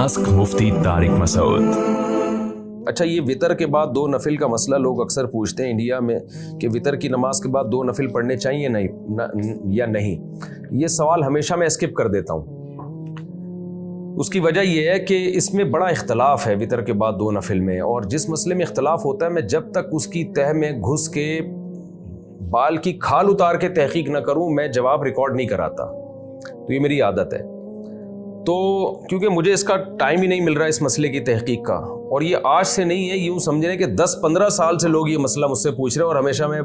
Mask मुफ्ती तारिक मसूद। अच्छा, ये वितर के बाद 2 नफिल का मसला लोग अक्सर पूछते हैं इंडिया में कि वितर की नमाज के बाद 2 नफिल पढ़ने चाहिए या नहीं। ये सवाल हमेशा मैं स्किप कर देता हूँ। उसकी वजह यह है कि इसमें बड़ा इख्तलाफ है वितर के बाद 2 नफिल में, और जिस मसले में इख्तलाफ होता है मैं जब तक उसकी तह में घुस के बाल की खाल उतार के तहकीक न करूँ मैं जवाब रिकॉर्ड नहीं कराता। तो ये मेरी आदत है। तो क्योंकि मुझे इसका टाइम ही नहीं मिल रहा इस मसले की तहकीक का, और ये आज से नहीं है, यूँ समझें कि 10-15 साल से लोग ये मसला मुझसे पूछ रहे हैं और हमेशा मैं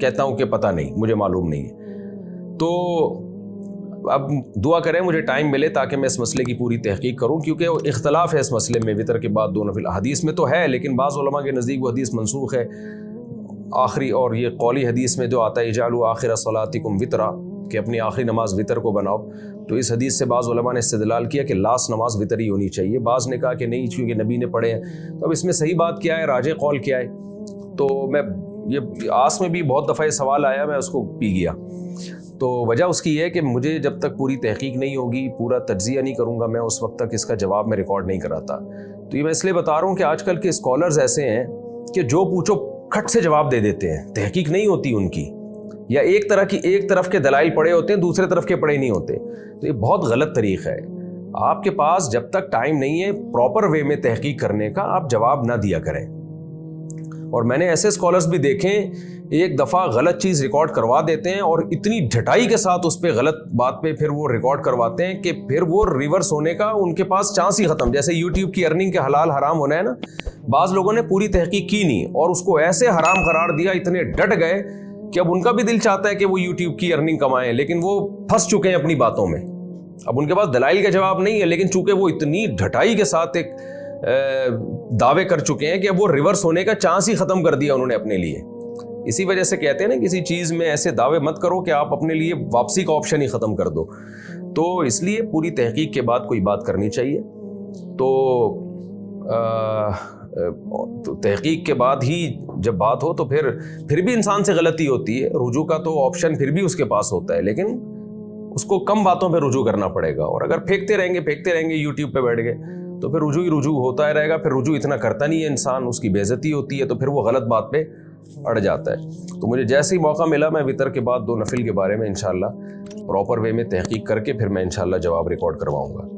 कहता हूँ कि पता नहीं, मुझे मालूम नहीं है। तो अब दुआ करें मुझे टाइम मिले ताकि मैं इस मसले की पूरी तहकीक करूँ, क्योंकि इख्तलाफ है इस मसले में वितर के बाद 2 नफिल। हदीस में तो है, लेकिन बाज़ उलमा के नज़दीक वो हदीस मनसूख है आखिरी, और ये कौली हदीस में जो आता है इजालू आखिर सलातिकुम वितरा, कि अपनी आखिरी नमाज वितर को बनाओ। तो इस हदीस से बाज़ उलमा ने इस्तेदलाल किया कि लास्ट नमाज वितर ही होनी चाहिए। बाज़ ने कहा कि नहीं, क्योंकि नबी ने पढ़े हैं। तो अब इसमें सही बात क्या है, राजे कौल क्या है? तो मैं ये आस में भी बहुत दफ़ा ये सवाल आया, मैं उसको पी गया। तो वजह उसकी है कि मुझे जब तक पूरी तहकीक नहीं होगी, पूरा तज्ज़िया नहीं करूँगा मैं, उस वक्त तक इसका जवाब मैं रिकॉर्ड नहीं कराता। तो ये मैं इसलिए बता रहा हूँ कि आजकल के स्कॉलर्स ऐसे हैं कि जो पूछो खट से जवाब दे देते हैं, तहकीक नहीं होती उनकी, या एक तरफ के दलाइल पड़े होते हैं, दूसरे तरफ के पड़े नहीं होते। तो ये बहुत गलत तरीक़ा है। आपके पास जब तक टाइम नहीं है प्रॉपर वे में तहकीक करने का, आप जवाब ना दिया करें। और मैंने ऐसे स्कॉलर्स भी देखे, एक दफ़ा गलत चीज़ रिकॉर्ड करवा देते हैं और इतनी ढटाई के साथ उस पर गलत बात पे फिर वो रिकॉर्ड करवाते हैं कि फिर वो रिवर्स होने का उनके पास चांस ही ख़त्म। जैसे यूट्यूब की अर्निंग के हलाल हराम होना है ना, बाज़ लोगों ने पूरी तहकीक की नहीं और उसको ऐसे हराम करार दिया, इतने डट गए कि अब उनका भी दिल चाहता है कि वो यूट्यूब की अर्निंग कमाएं, लेकिन वो फंस चुके हैं अपनी बातों में। अब उनके पास दलाइल का जवाब नहीं है, लेकिन चूंकि वो इतनी ढटाई के साथ एक दावे कर चुके हैं कि अब वो रिवर्स होने का चांस ही ख़त्म कर दिया उन्होंने अपने लिए। इसी वजह से कहते हैं ना, किसी चीज़ में ऐसे दावे मत करो कि आप अपने लिए वापसी का ऑप्शन ही ख़त्म कर दो। तो इसलिए पूरी तहकीक के बाद कोई बात करनी चाहिए। तो तहकीक के बाद ही जब बात हो तो फिर भी इंसान से गलती होती है। रुजू का तो ऑप्शन फिर भी उसके पास होता है, लेकिन उसको कम बातों पे रुजू करना पड़ेगा। और अगर फेंकते रहेंगे यूट्यूब पे बैठ गए तो फिर रुजू ही रुजू होता ही रहेगा। फिर रुजू इतना करता नहीं है इंसान, उसकी बेइज्जती होती है, तो फिर वो गलत बात पे अड़ जाता है। तो मुझे जैसे ही मौका मिला मैं वितर के बाद 2 नफिल के बारे में इंशाल्लाह प्रॉपर वे में तहकीक करके फिर मैं इंशाल्लाह जवाब रिकॉर्ड करवाऊँगा।